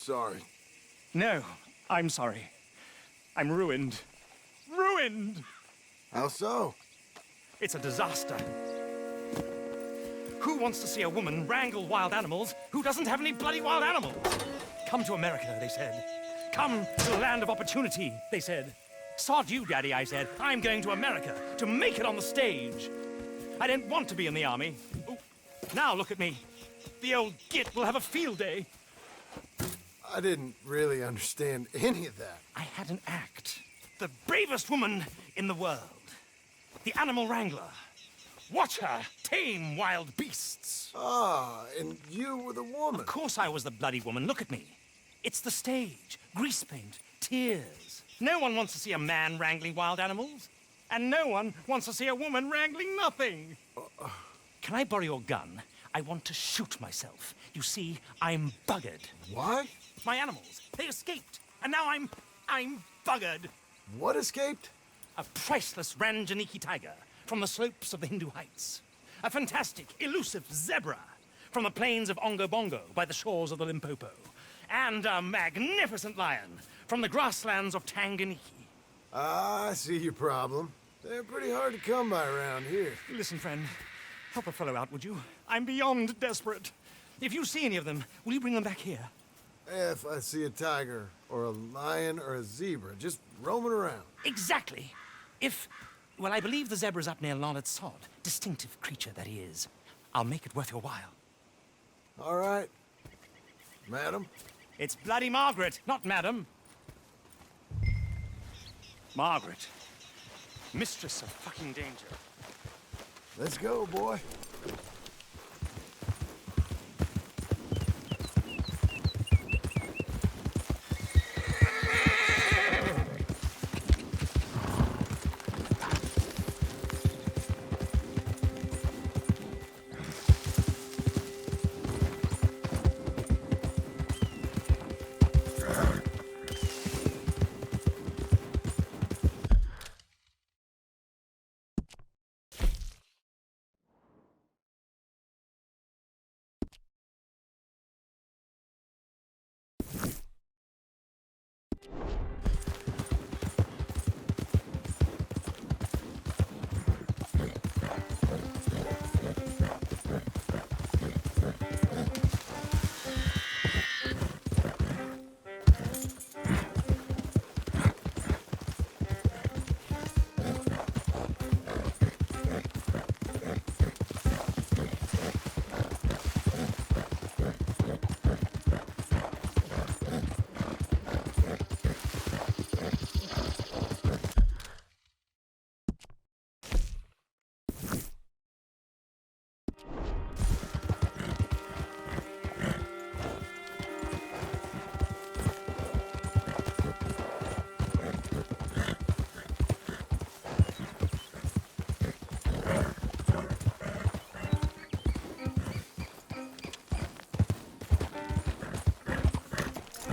sorry. No, I'm sorry. I'm ruined. Ruined! How so? It's a disaster. Who wants to see a woman wrangle wild animals who doesn't have any bloody wild animals? Come to America, they said. Come to the land of opportunity, they said. Sod you, Daddy, I said. I'm going to America to make it on the stage. I didn't want to be in the army. Oh, now look at me. The old git will have a field day. I didn't really understand any of that. I had an act. The bravest woman in the world. The animal wrangler. Watch her tame wild beasts. Ah, and you were the woman. Of course I was the bloody woman. Look at me. It's the stage. Grease paint. Tears. No one wants to see a man wrangling wild animals. And no one wants to see a woman wrangling nothing. Can I borrow your gun? I want to shoot myself. You see, I'm buggered. Why? My animals, they escaped. And now I'm buggered. What escaped? A priceless Ranjaniki tiger from the slopes of the Hindu Heights. A fantastic, elusive zebra from the plains of Ongo Bongo by the shores of the Limpopo. And a magnificent lion from the grasslands of Tanganyika. Ah, I see your problem. They're pretty hard to come by around here. Listen, friend, help a fellow out, would you? I'm beyond desperate. If you see any of them, will you bring them back here? If I see a tiger, or a lion, or a zebra, just roaming around. Exactly. Well, I believe the zebra's up near Lonnet Sod. Distinctive creature that he is. I'll make it worth your while. All right. Madam? It's bloody Margaret, not Madam. Margaret. Mistress of fucking danger. Let's go, boy.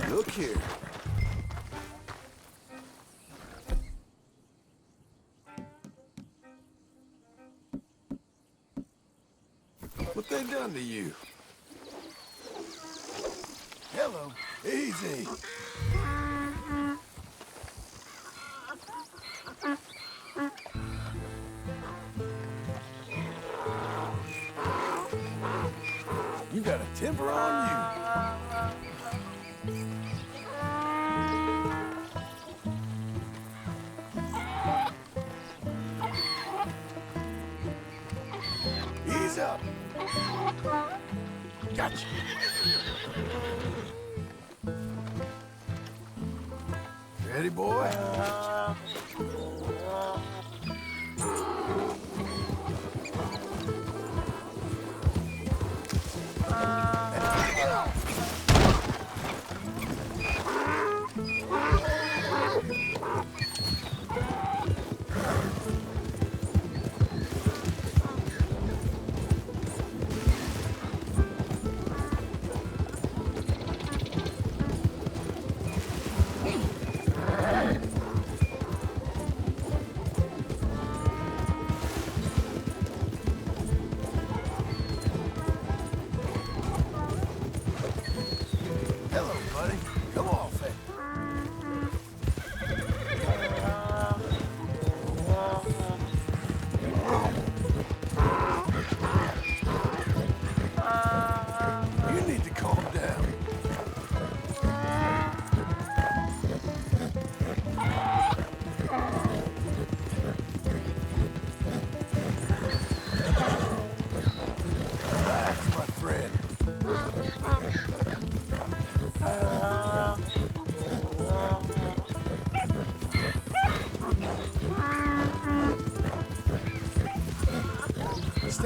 Look here. What they done to you? Hello. Easy. You got a temper on you. Ease up. Gotcha. Ready, boy?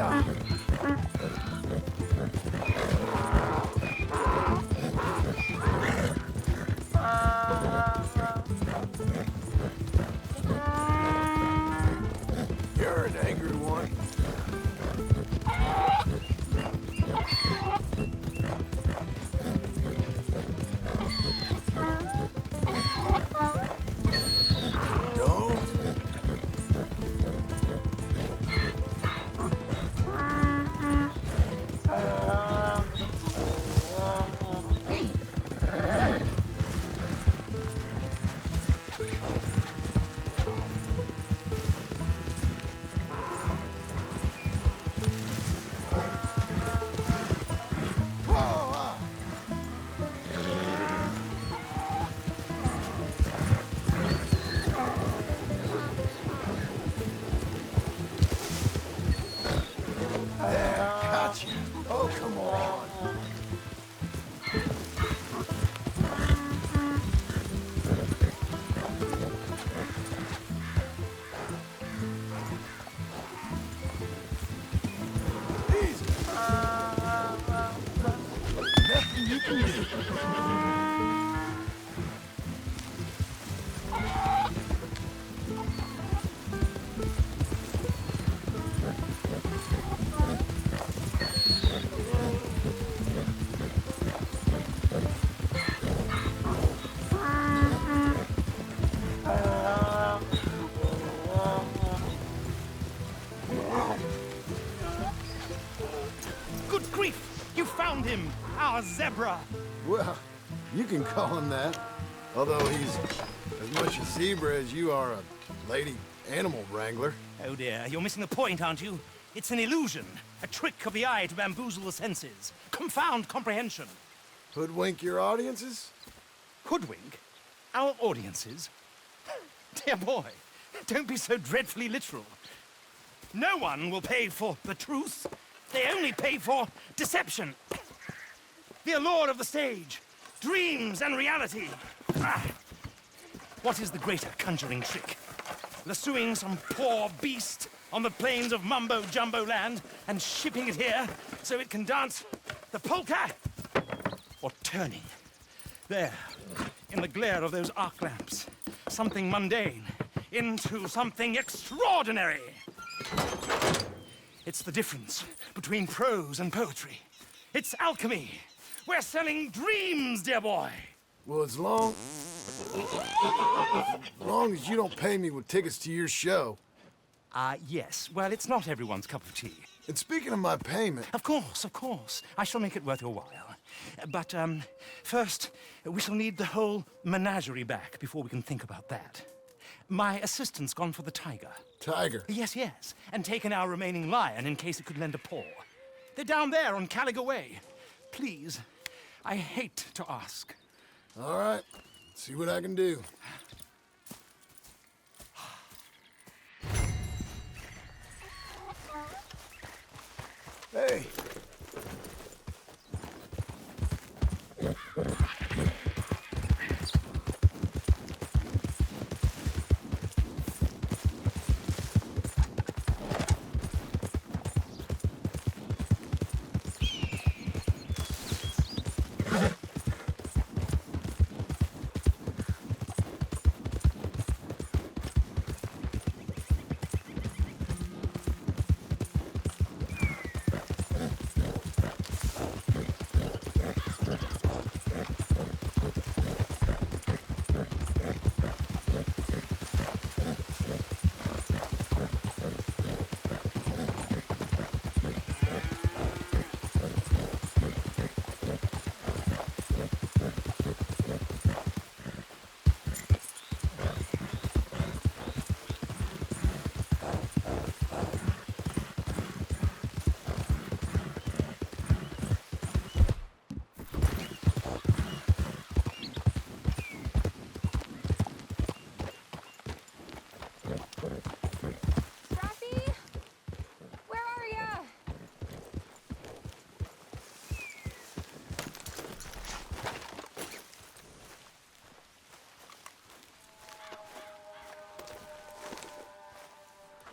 You're an angry one. Don't. Gotcha. Oh, come on. Easy. Nothing you can do. Good grief! You found him! Our zebra! Well, you can call him that. Although he's as much a zebra as you are a lady animal wrangler. Oh dear, you're missing the point, aren't you? It's an illusion. A trick of the eye to bamboozle the senses. Confound comprehension. Hoodwink your audiences? Hoodwink? Our audiences? Dear boy, don't be so dreadfully literal. No one will pay for the truth. They only pay for deception. The allure of the stage. Dreams and reality. Ah. What is the greater conjuring trick? Lassoing some poor beast on the plains of mumbo-jumbo land and shipping it here so it can dance the polka? Or turning, there, in the glare of those arc lamps, something mundane into something extraordinary? It's the difference between prose and poetry. It's alchemy. We're selling dreams, dear boy. Well, as long as you don't pay me with tickets to your show. Yes. Well, it's not everyone's cup of tea. And speaking of my payment, Of course, of course. I shall make it worth your while. But, first, we shall need the whole menagerie back before we can think about that. My assistant's gone for the tiger. Tiger. Yes, yes. And taken our remaining lion in case it could lend a paw. They're down there on Caliga Way. Please, I hate to ask. All right, see what I can do. Hey.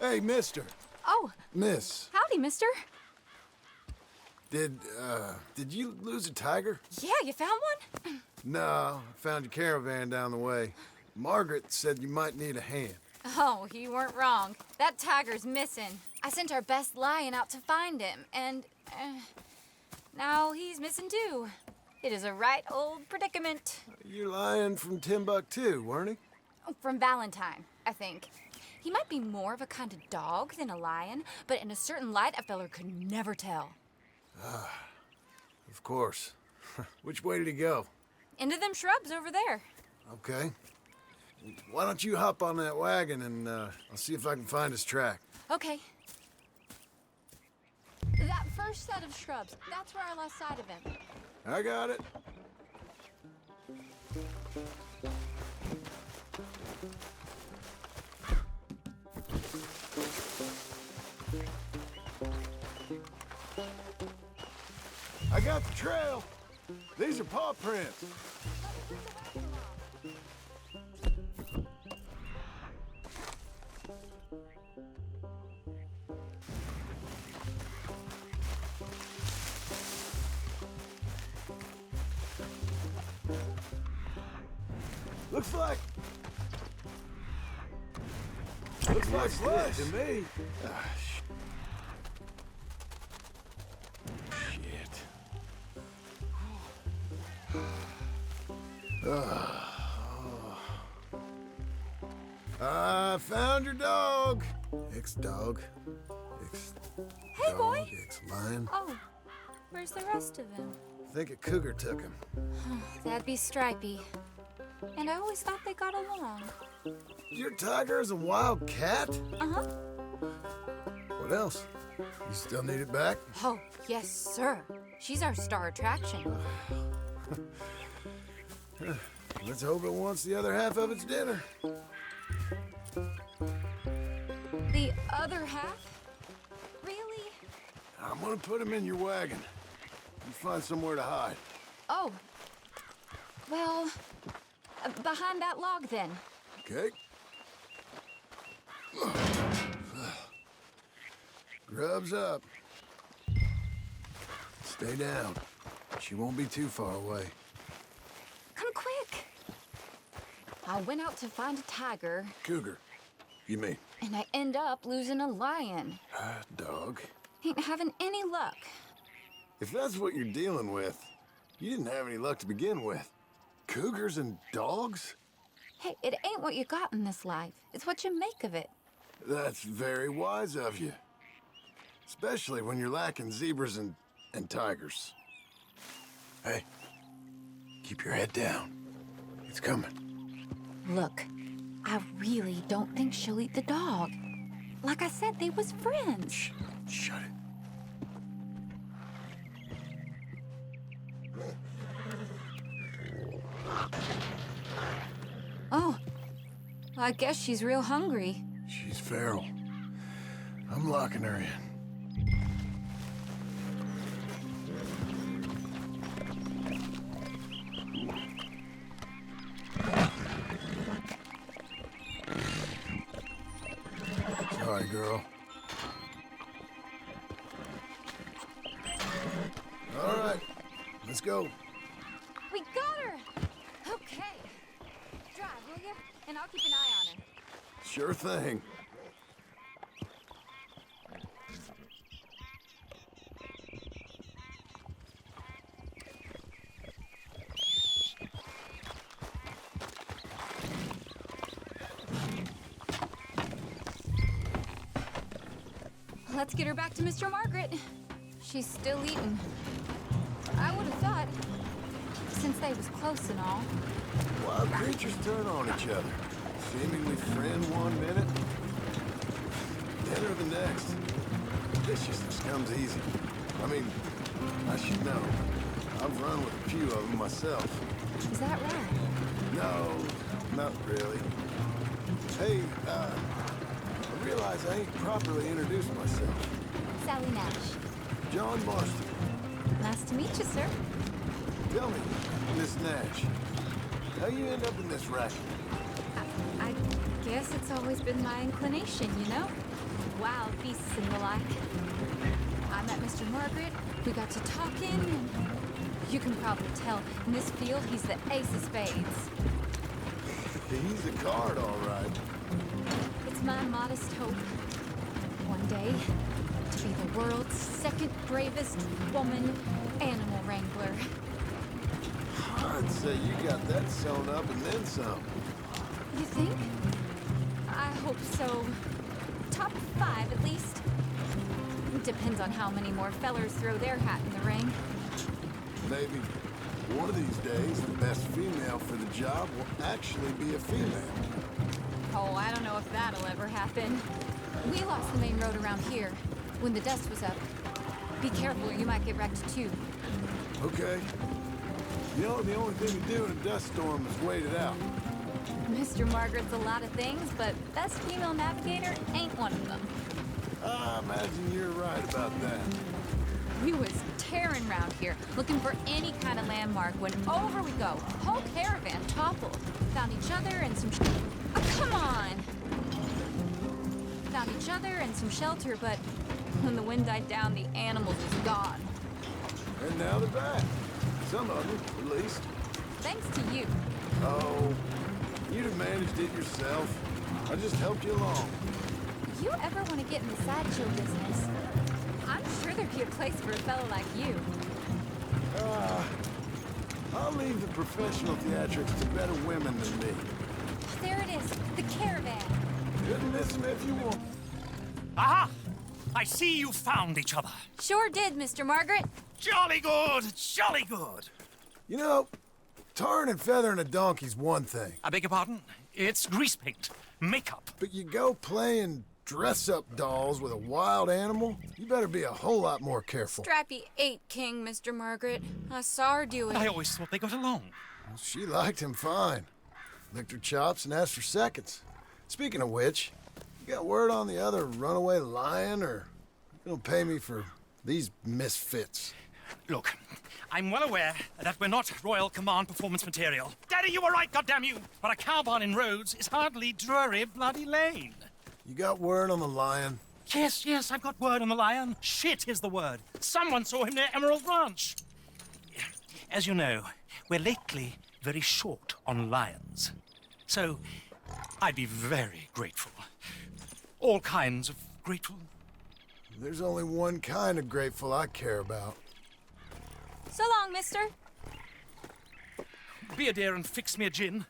Hey, mister. Oh, Miss. Howdy, mister. Did you lose a tiger? Yeah, you found one? No, I found your caravan down the way. Margaret said you might need a hand. Oh, you weren't wrong. That tiger's missing. I sent our best lion out to find him, and now he's missing too. It is a right old predicament. You're lying from Timbuktu, weren't he? From Valentine, I think. He might be more of a kind of dog than a lion, but in a certain light, a feller could never tell. Of course. Which way did he go? Into them shrubs over there. Okay. Why don't you hop on that wagon and I'll see if I can find his track. Okay. That first set of shrubs, that's where I lost sight of him. I got it. I got the trail. These are paw prints. Looks like blood to me. Shit. I found your dog. Ex-dog. Hey, boy. Ex-lion. Oh, where's the rest of them? I think a cougar took him. That'd be Stripey. And I always thought they got along. Your tiger is a wild cat? Uh-huh. What else? You still need it back? Oh, yes, sir. She's our star attraction. Let's hope it wants the other half of its dinner. The other half? Really? I'm gonna put him in your wagon. You find somewhere to hide. Oh. Well, behind that log, then. Okay? Grub's up. Stay down. She won't be too far away. Come quick. I went out to find a tiger, Cougar, you mean? and I end up losing a lion. Dog. Ain't having any luck. If that's what you're dealing with, you didn't have any luck to begin with. Cougars and dogs? Hey, it ain't what you got in this life. It's what you make of it. That's very wise of you. Especially when you're lacking zebras and tigers. Hey, keep your head down. It's coming. Look, I really don't think she'll eat the dog. Like I said, they was friends. Shh, shut it. Oh, I guess she's real hungry. She's feral. I'm locking her in. Sorry, girl. All right, let's go. We got her! Okay. Drive, will you? And I'll keep an eye on her. Sure thing. Let's get her back to Mr. Margaret. She's still eating. I would have thought, since they was close and all. Wild creatures turn on each other. Seemingly friend one minute, dinner the next. Viciousness comes easy. I mean, I should know. I've run with a few of them myself. Is that right? No, not really. Hey, I realize I ain't properly introduced myself. Sally Nash. John Marston. Nice to meet you, sir. Tell me, Miss Nash, how you end up in this racket? I guess it's always been my inclination, you know? Wild beasts and the like. met Mr. Margaret. We got to talking, and you can probably tell in this field he's the ace of spades. He's a card, all right. It's my modest hope, one day, to be the world's second bravest woman animal wrangler. I'd say you got that sewn up and then some. You think? I hope so. Top 5, at least. Depends on how many more fellers throw their hat in the ring. Maybe one of these days, the best female for the job will actually be a female. Oh, I don't know if that'll ever happen. We lost the main road around here when the dust was up. Be careful, you might get wrecked too. Okay. You know, the only thing to do in a dust storm is wait it out. Mr. Margaret's a lot of things, but best female navigator ain't one of them. I imagine you're right about that. We was tearing around here, looking for any kind of landmark when over we go. Whole caravan toppled. Found each other and some oh, come on! Found each other and some shelter, but when the wind died down, the animals was gone. And now they're back. Some of them, at least. Thanks to you. Oh, you'd have managed it yourself. I just helped you along. If you ever want to get in the sideshow business, I'm sure there'd be a place for a fellow like you. I'll leave the professional theatrics to better women than me. There it is, the caravan. Couldn't miss them if you want. Aha! I see you found each other. Sure did, Mr. Margaret. Jolly good, jolly good. You know, tarring and feathering a donkey's one thing, I beg your pardon? It's grease paint, makeup. but you go playing dress-up dolls with a wild animal, you better be a whole lot more careful. Strappy ate King, Mr. Margaret. I saw her do it. I always thought they got along. She liked him fine. Licked her chops and asked for seconds. Speaking of which, you got word on the other runaway lion, or you gonna pay me for these misfits? Look, I'm well aware that we're not Royal Command performance material. Daddy, you were right, goddamn you! But a cow barn in Rhodes is hardly Drury Bloody Lane. You got word on the lion? Yes, yes, I've got word on the lion. Shit is the word. Someone saw him near Emerald Ranch. As you know, we're lately very short on lions. So, I'd be very grateful. All kinds of grateful. There's only one kind of grateful I care about. So long, mister. Be a dear and fix me a gin.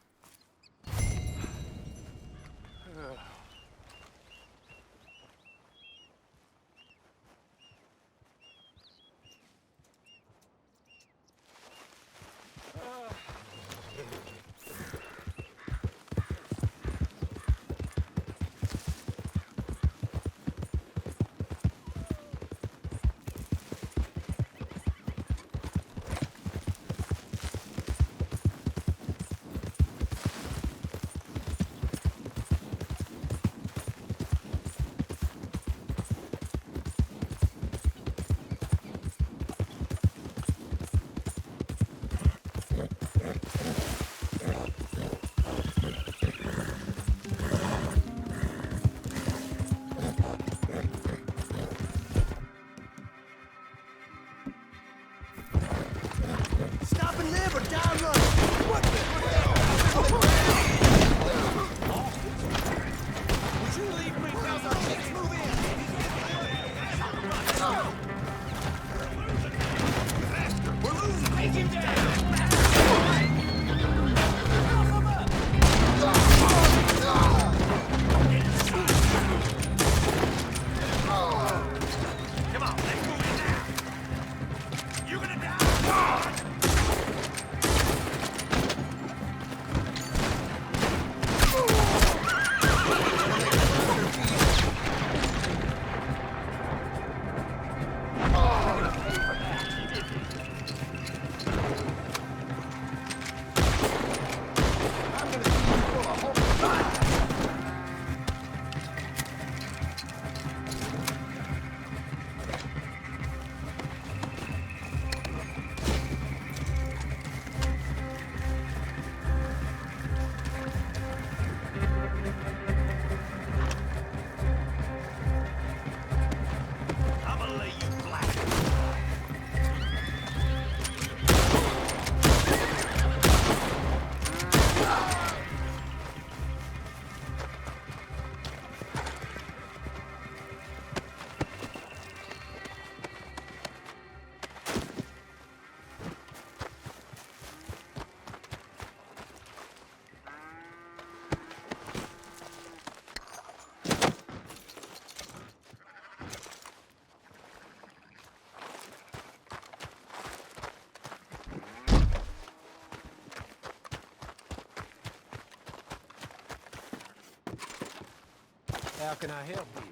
How can I help you?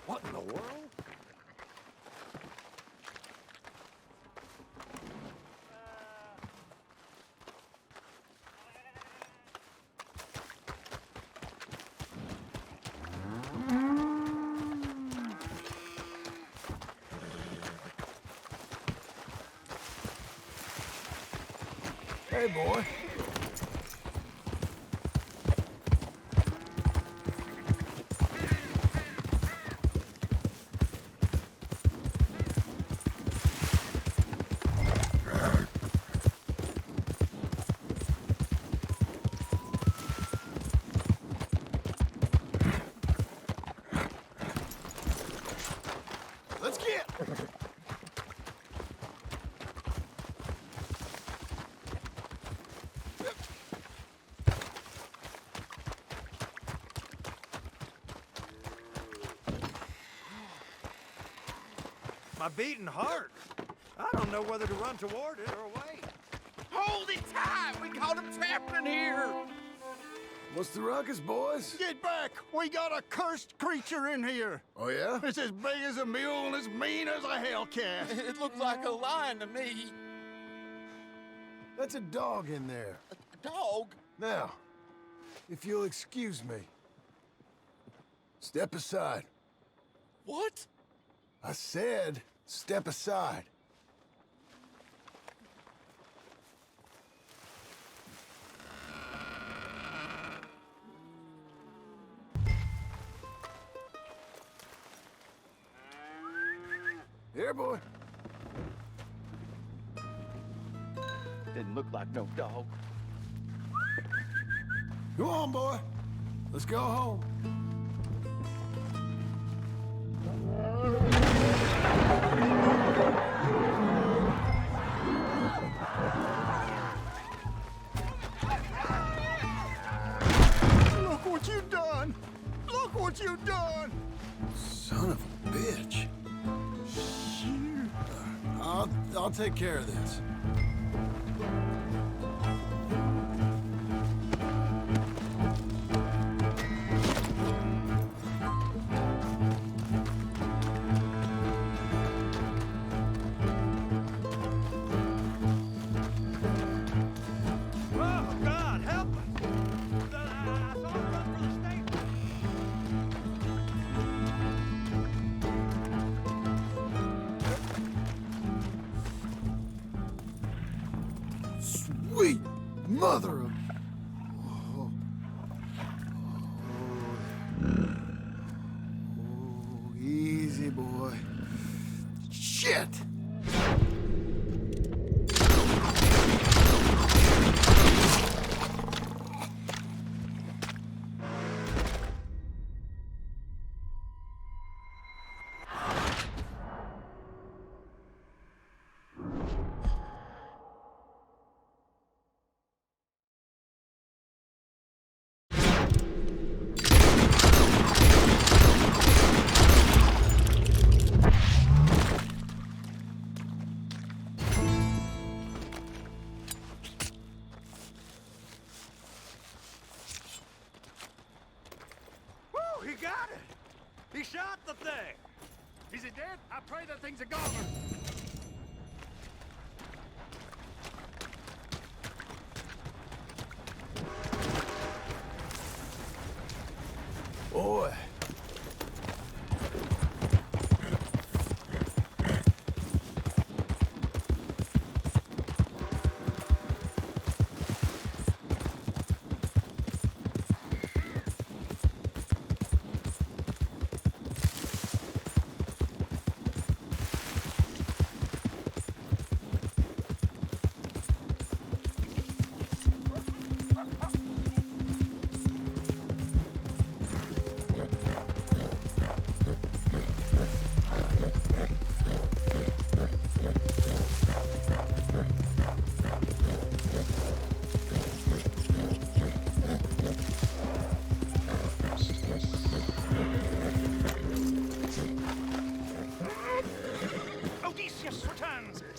What in the world? Hey, boy. Let's get. My beating heart. I don't know whether to run toward it or wait. Hold it tight! We caught him trapped in here! What's the ruckus, boys? Get back! We got a cursed creature in here! Oh, yeah? It's as big as a mule and as mean as a hellcat! It looks like a lion to me. That's a dog in there. A dog? Now, if you'll excuse me. Step aside. What? I said, step aside. Here, boy. Didn't look like no dog. Go on, boy. Let's go home. Look what you done! Look what you done! Son of a bitch. I'll take care of this. Oh, God, help us! I saw her run for the stable. Sweet mother of... Oh. Oh, easy, boy. Shit! Woo, he got it! He shot the thing! Is it dead? I pray that thing's a goner! Boy.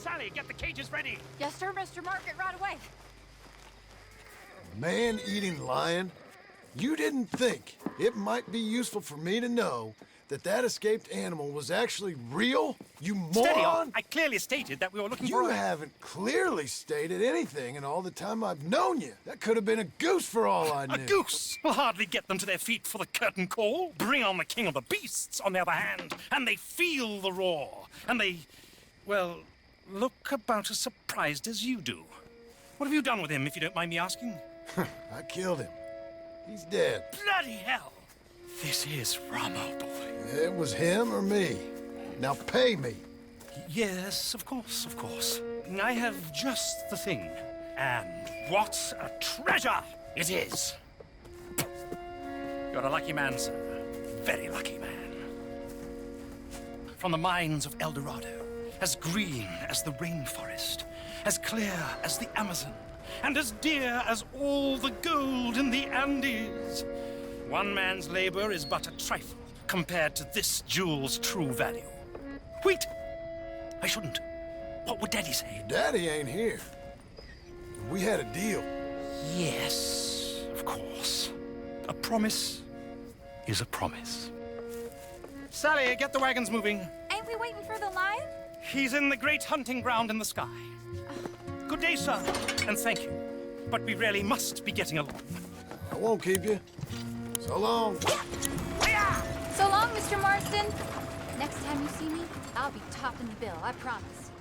Sally, get the cages ready. Yes, sir, Mr. Market, right away. Man-eating lion? You didn't think it might be useful for me to know that that escaped animal was actually real? You Steady moron! on. I clearly stated that we were looking You for a... haven't clearly stated anything in all the time I've known you. That could have been a goose for all I knew. A goose will hardly get them to their feet for the curtain call. Bring on the king of the beasts, on the other hand, and they feel the roar. And they, well, look about as surprised as you do. What have you done with him, if you don't mind me asking? I killed him. He's dead. Bloody hell! This is Ramo, boy. It was him or me. Now pay me. Yes, of course, of course. I have just the thing. And what a treasure it is! You're a lucky man, sir. Very lucky man. From the mines of El Dorado, as green as the rainforest, as clear as the Amazon, and as dear as all the gold in the Andes. One man's labor is but a trifle compared to this jewel's true value. Wait! I shouldn't. What would Daddy say? Daddy ain't here. We had a deal. Yes, of course. A promise is a promise. Sally, get the wagons moving. Ain't we waiting for the lion? He's in the great hunting ground in the sky. Good day, sir, and thank you. But we really must be getting along. I won't keep you. So long. So long, Mr. Marston. Next time you see me, I'll be topping the bill, I promise.